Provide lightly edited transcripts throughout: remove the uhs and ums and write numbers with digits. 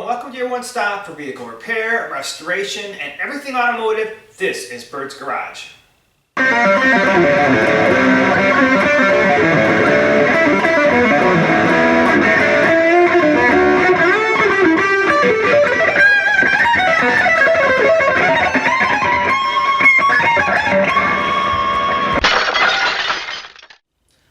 welcome to your one stop for vehicle repair, restoration, and everything automotive. This is Burds Garage.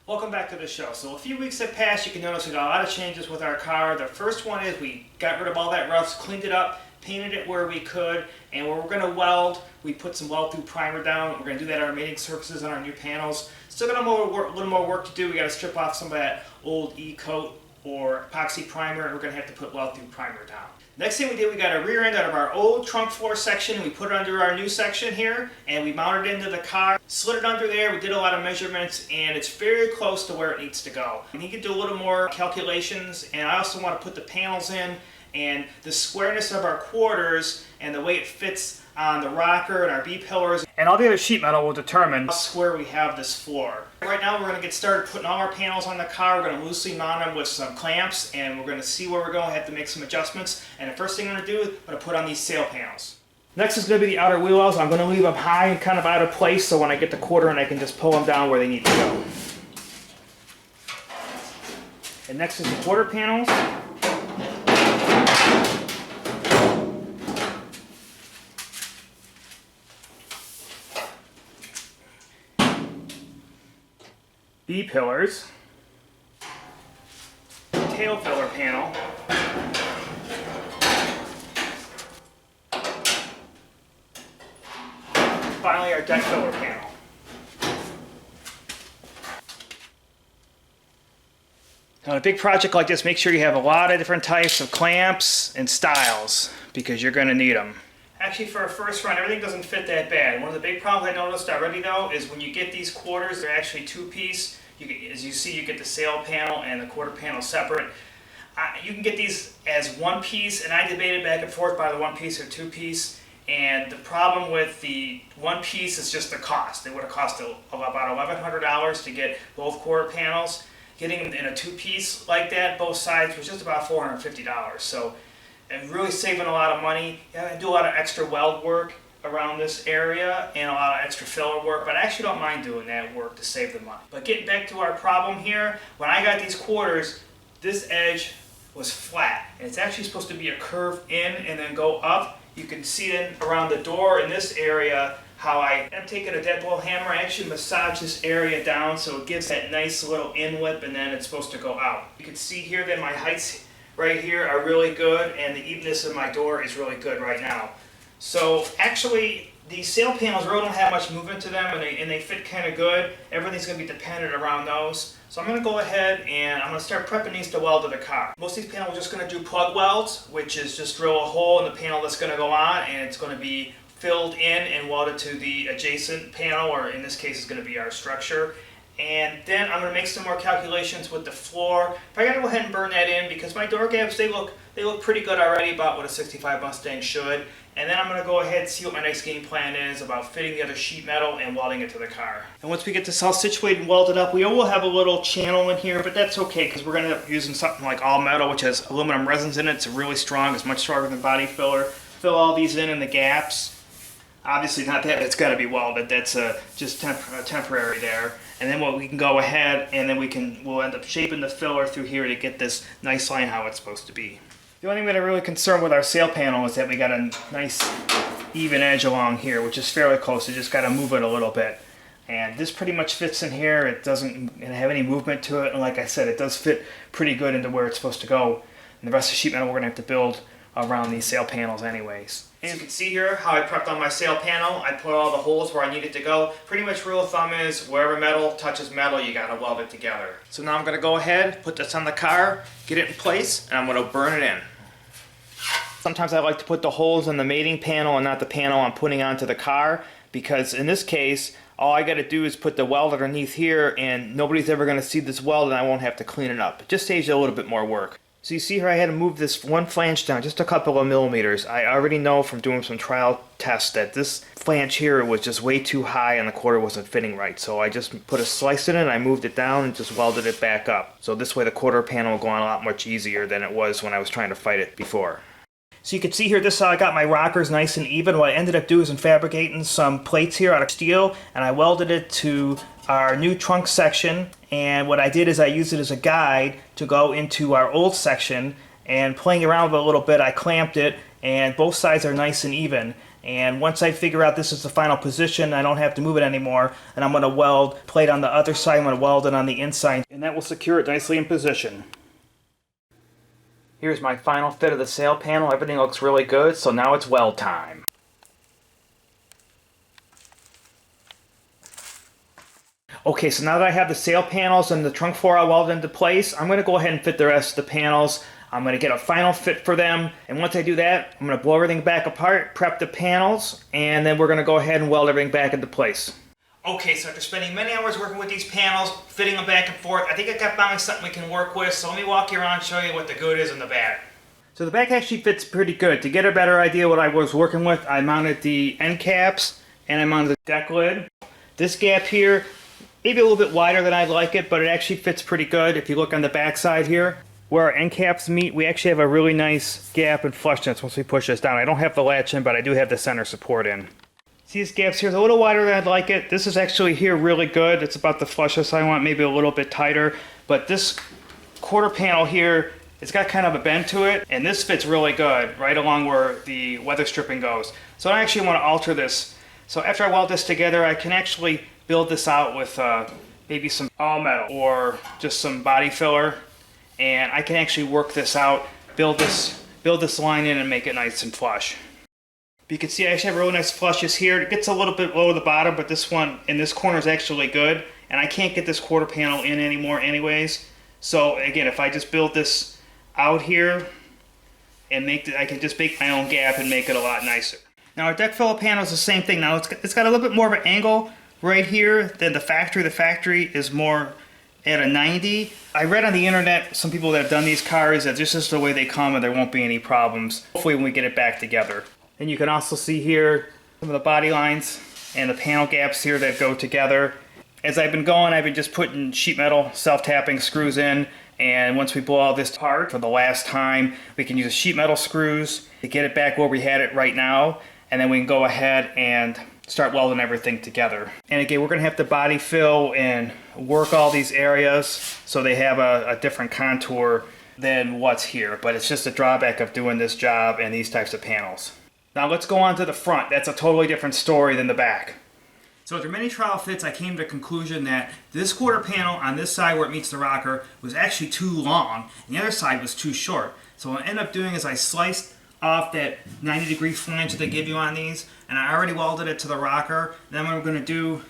Welcome back to the show. So a few weeks have passed. You can notice we got a lot of changes with our car. The first one is we got rid of all that rust, cleaned it up, painted it where we could, and where we're going to weld, we put some weld through primer down. We're going to do that on our mating surfaces on our new panels. Still got a little more work to do. We got to strip off some of that old E-coat or epoxy primer, and we're going to have to put weld through primer down. Next thing we did, we got a rear end out of our old trunk floor section. We put it under our new section here, and we mounted it into the car. Slid it under there. We did a lot of measurements, and it's very close to where it needs to go. We need to do a little more calculations, and I also want to put the panels in, and the squareness of our quarters and the way it fits on the rocker and our B-pillars. And all the other sheet metal will determine how square we have this floor. Right now we're going to get started putting all our panels on the car. We're going to loosely mount them with some clamps, and we're going to see where we're going. Have to make some adjustments. And the first thing I'm going to do is I'm going to put on these sail panels. Next is going to be the outer wheel wells. I'm going to leave them high and kind of out of place, so when I get the quarter in, I can just pull them down where they need to go. And next is the quarter panels. B-pillars, tail filler panel, finally our deck filler panel. Now, a big project like this, make sure you have a lot of different types of clamps and styles because you're going to need them. Actually, for a first run, everything doesn't fit that bad. One of the big problems I noticed already, though, is when you get these quarters, they're actually two-piece. As you see, you get the sail panel and the quarter panel separate. You can get these as one piece, and I debated back and forth by the one piece or two piece. And the problem with the one piece is just the cost. It would have cost about $1,100 to get both quarter panels. Getting them in a two-piece like that, both sides, was just about $450. So, and really saving a lot of money. I do a lot of extra weld work around this area and a lot of extra filler work, but I actually don't mind doing that work to save the money. But getting back to our problem here, when I got these quarters, this edge was flat. And it's actually supposed to be a curve in and then go up. You can see it around the door in this area how I am taking a deadbolt hammer. I actually massage this area down so it gives that nice little inlip, and then it's supposed to go out. You can see here that my heights right here are really good, and the evenness of my door is really good right now. So actually, these sail panels really don't have much movement to them, and they fit kind of good. Everything's going to be dependent around those. So I'm going to go ahead and I'm going to start prepping these to weld to the car. Most of these panels are just going to do plug welds, which is just drill a hole in the panel that's going to go on, and it's going to be filled in and welded to the adjacent panel, or in this case it's going to be our structure. And then I'm going to make some more calculations with the floor. But I got to go ahead and burn that in because my door gaps, they look pretty good already, about what a 65 Mustang should. And then I'm going to go ahead and see what my next game plan is about fitting the other sheet metal and welding it to the car. And once we get this all situated and welded up, we will have a little channel in here, but that's okay because we're going to end up using something like all metal, which has aluminum resins in it. It's really strong. It's much stronger than body filler. Fill all these in the gaps. Obviously not that, it's got to be welded. That's just temporary there. And then we can go ahead and then we'll end up shaping the filler through here to get this nice line how it's supposed to be. The only thing that I'm really concerned with our sail panel is that we got a nice even edge along here, which is fairly close. You just got to move it a little bit. And this pretty much fits in here. It doesn't have any movement to it. And like I said, it does fit pretty good into where it's supposed to go. And the rest of the sheet metal we're going to have to build around these sail panels anyways. And you can see here how I prepped on my sail panel. I put all the holes where I need it to go. Pretty much rule of thumb is wherever metal touches metal, you gotta weld it together. So now I'm gonna go ahead, put this on the car, get it in place, and I'm gonna burn it in. Sometimes I like to put the holes in the mating panel and not the panel I'm putting onto the car, because in this case, all I gotta do is put the weld underneath here and nobody's ever gonna see this weld and I won't have to clean it up. It just saves you a little bit more work. So you see here I had to move this one flange down just a couple of millimeters. I already know from doing some trial tests that this flange here was just way too high and the quarter wasn't fitting right. So I just put a slice in it, I moved it down and just welded it back up. So this way the quarter panel will go on a lot much easier than it was when I was trying to fight it before. So you can see here, this is how I got my rockers nice and even. What I ended up doing is fabricating some plates here out of steel, and I welded it to our new trunk section. And what I did is I used it as a guide to go into our old section, and playing around with it a little bit, I clamped it, and both sides are nice and even. And once I figure out this is the final position, I don't have to move it anymore, and I'm going to weld plate on the other side, I'm going to weld it on the inside, and that will secure it nicely in position. Here's my final fit of the sail panel. Everything looks really good, so now it's weld time. Okay, so now that I have the sail panels and the trunk floor all welded into place, I'm going to go ahead and fit the rest of the panels. I'm going to get a final fit for them, and once I do that, I'm going to blow everything back apart, prep the panels, and then we're going to go ahead and weld everything back into place. Okay, so after spending many hours working with these panels, fitting them back and forth, I think I got finally something we can work with, so let me walk you around and show you what the good is and the bad. So the back actually fits pretty good. To get a better idea what I was working with, I mounted the end caps, and I mounted the deck lid. This gap here, maybe a little bit wider than I'd like it, but it actually fits pretty good. If you look on the back side here, where our end caps meet, we actually have a really nice gap and flushness once we push this down. I don't have the latch in, but I do have the center support in. See, these gaps here is a little wider than I'd like it. This is actually here really good. It's about the flushness I want, maybe a little bit tighter. But this quarter panel here, it's got kind of a bend to it, and this fits really good right along where the weather stripping goes. So I actually want to alter this. So after I weld this together, I can actually build this out with maybe some all metal or just some body filler, and I can actually work this out, build this line in and make it nice and flush. But you can see I actually have really nice flushes here. It gets a little bit low at the bottom, but this one in this corner is actually good, and I can't get this quarter panel in anymore anyways. So again, if I just build this out here and I can just make my own gap and make it a lot nicer. Now our deck filler panel is the same thing. Now it's got a little bit more of an angle right here than the factory. The factory is more at a 90. I read on the internet some people that have done these cars that this is the way they come and there won't be any problems. Hopefully when we get it back together. And you can also see here some of the body lines and the panel gaps here that go together. As I've been going, I've been just putting sheet metal self-tapping screws in, and once we blow all this apart for the last time, we can use sheet metal screws to get it back where we had it right now, and then we can go ahead and start welding everything together. And again, we're going to have to body fill and work all these areas so they have a different contour than what's here, but it's just a drawback of doing this job and these types of panels. Now let's go on to the front. That's a totally different story than the back. So after many trial fits, I came to the conclusion that this quarter panel on this side where it meets the rocker was actually too long, and the other side was too short. So what I ended up doing is I sliced off that 90-degree flange that they give you on these, and I already welded it to the rocker. Then what I'm going to do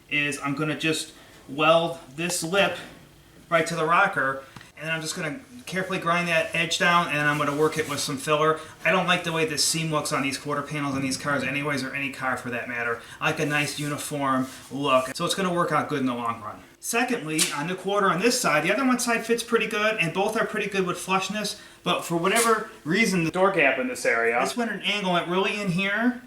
is I'm going to just weld this lip right to the rocker, and then I'm just going to carefully grind that edge down, and I'm going to work it with some filler. I don't like the way this seam looks on these quarter panels on these cars anyways, or any car for that matter. I like a nice uniform look, so it's going to work out good in the long run. Secondly, on the quarter on this side, the other one side fits pretty good, and both are pretty good with flushness, but for whatever reason, the door gap in this area, this went an angle, went really in here,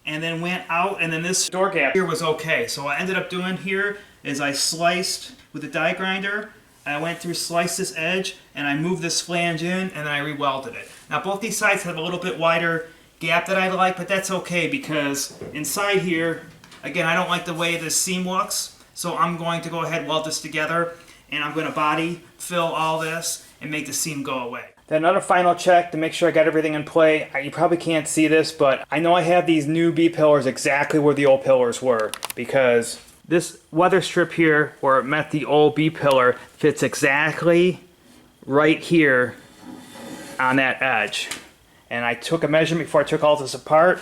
and then went out, and then this door gap here was okay. So what I ended up doing here is I sliced with a die grinder. I went through, sliced this edge, and I moved this flange in, and then I re-welded it. Now both these sides have a little bit wider gap that I like, but that's okay because inside here, again, I don't like the way this seam looks, so I'm going to go ahead and weld this together, and I'm going to body fill all this and make the seam go away. Then another final check to make sure I got everything in play. You probably can't see this, but I know I have these new B-pillars exactly where the old pillars were, because this weather strip here, where it met the old B-pillar, fits exactly right here on that edge. And I took a measurement before I took all this apart.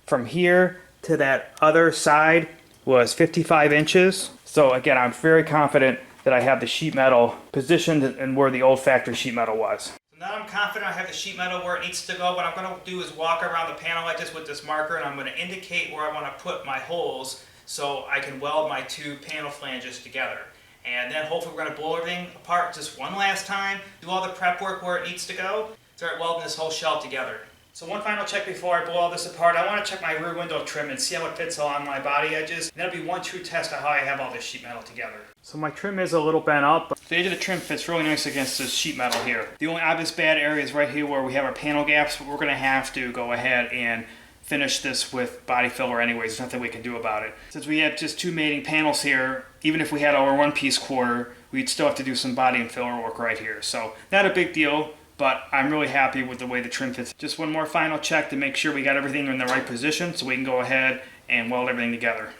From here to that other side was 55 inches. So again, I'm very confident that I have the sheet metal positioned and where the old factory sheet metal was. So now I'm confident I have the sheet metal where it needs to go. What I'm going to do is walk around the panel edges with this marker, and I'm going to indicate where I want to put my holes so I can weld my two panel flanges together. And then hopefully we're going to blow everything apart just one last time, do all the prep work where it needs to go, start welding this whole shell together. So one final check before I blow all this apart. I want to check my rear window trim and see how it fits along my body edges. And that'll be one true test of how I have all this sheet metal together. So my trim is a little bent up, but the edge of the trim fits really nice against this sheet metal here. The only obvious bad area is right here where we have our panel gaps, but we're going to have to go ahead and finish this with body filler anyways. There's nothing we can do about it. Since we have just two mating panels here, even if we had our one-piece quarter, we'd still have to do some body and filler work right here. So not a big deal, but I'm really happy with the way the trim fits. Just one more final check to make sure we got everything in the right position so we can go ahead and weld everything together.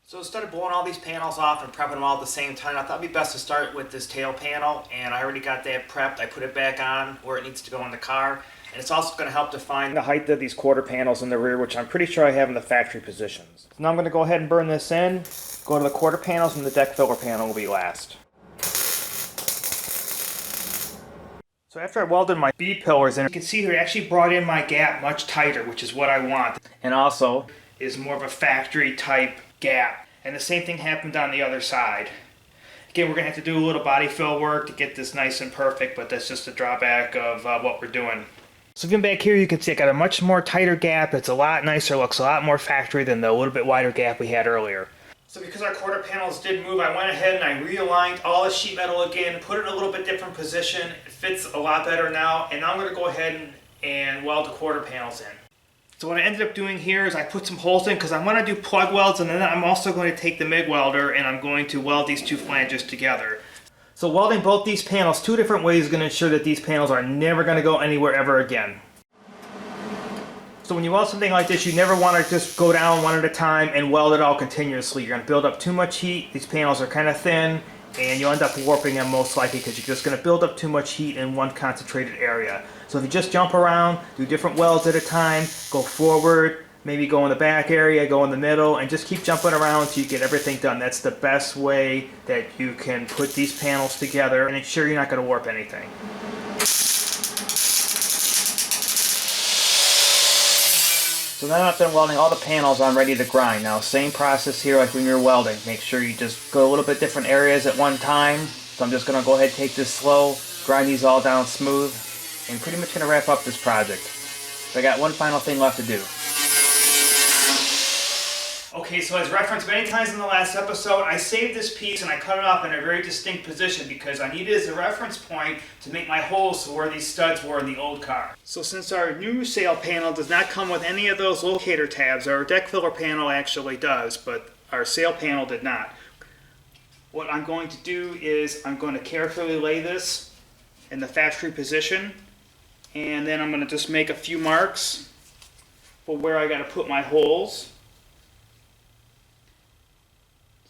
So instead of blowing all these panels off and prepping them all at the same time, I thought it'd be best to start with this tail panel, and I already got that prepped. I put it back on where it needs to go in the car, and it's also going to help define the height of these quarter panels in the rear, which I'm pretty sure I have in the factory positions. So now I'm going to go ahead and burn this in, go to the quarter panels, and the deck filler panel will be last. So after I welded my B-pillars in, you can see here I actually brought in my gap much tighter, which is what I want. And also is more of a factory type gap. And the same thing happened on the other side. Again, we're going to have to do a little body fill work to get this nice and perfect, but that's just a drawback of what we're doing. So again, back here you can see I got a much more tighter gap. It's a lot nicer, looks a lot more factory than the little bit wider gap we had earlier. So because our quarter panels did move, I went ahead and I realigned all the sheet metal again, put it in a little bit different position. It fits a lot better now, and now I'm going to go ahead and weld the quarter panels in. So what I ended up doing here is I put some holes in because I want to do plug welds, and then I'm also going to take the MIG welder and I'm going to weld these two flanges together. So welding both these panels two different ways is going to ensure that these panels are never going to go anywhere ever again. So when you weld something like this, you never want to just go down one at a time and weld it all continuously. You're going to build up too much heat. These panels are kind of thin, and you'll end up warping them most likely because you're just going to build up too much heat in one concentrated area. So if you just jump around, do different welds at a time, go forward, maybe go in the back area, go in the middle, and just keep jumping around until you get everything done. That's the best way that you can put these panels together and ensure you're not going to warp anything. So now I've done welding all the panels, I'm ready to grind. Now same process here like when you're welding. Make sure you just go a little bit different areas at one time. So I'm just going to go ahead and take this slow, grind these all down smooth, and pretty much going to wrap up this project. So I got one final thing left to do. Okay, so as referenced many times in the last episode, I saved this piece and I cut it off in a very distinct position because I needed it as a reference point to make my holes where these studs were in the old car. So since our new sail panel does not come with any of those locator tabs, our deck filler panel actually does, but our sail panel did not. What I'm going to do is I'm going to carefully lay this in the factory position, and then I'm going to just make a few marks for where I got to put my holes.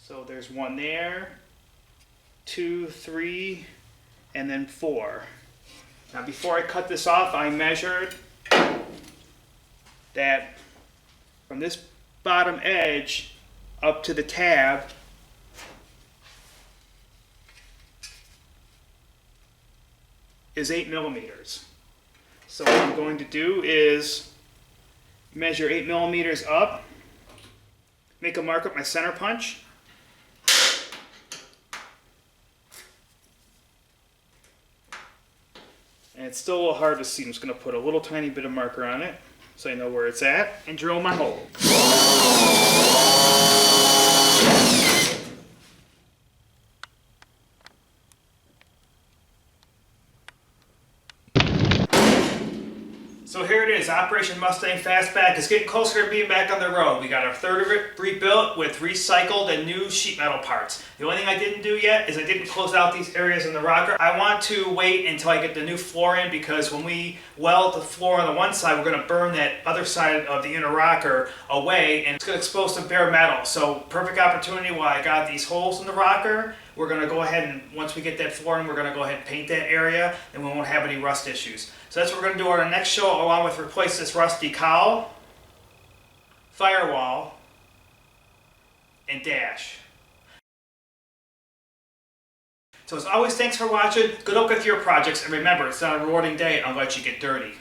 So there's one there, 2, 3, and then 4. Now before I cut this off, I measured that from this bottom edge up to the tab is 8 millimeters. So what I'm going to do is measure 8 millimeters up, make a mark with my center punch, and it's still a little hard to see. I'm just going to put a little tiny bit of marker on it so I know where it's at and drill my hole. So here it is, Operation Mustang Fastback is getting closer to being back on the road. We got our third of it rebuilt with recycled and new sheet metal parts. The only thing I didn't do yet is I didn't close out these areas in the rocker. I want to wait until I get the new floor in because when we weld the floor on the one side, we're going to burn that other side of the inner rocker away and it's going to expose some bare metal. So perfect opportunity while I got these holes in the rocker. We're going to go ahead and once we get that floor in, we're going to go ahead and paint that area and we won't have any rust issues. So that's what we're going to do on our next show, along with replace this rusty cowl, firewall, and dash. So as always, thanks for watching. Good luck with your projects, and remember, it's not a rewarding day unless you get dirty.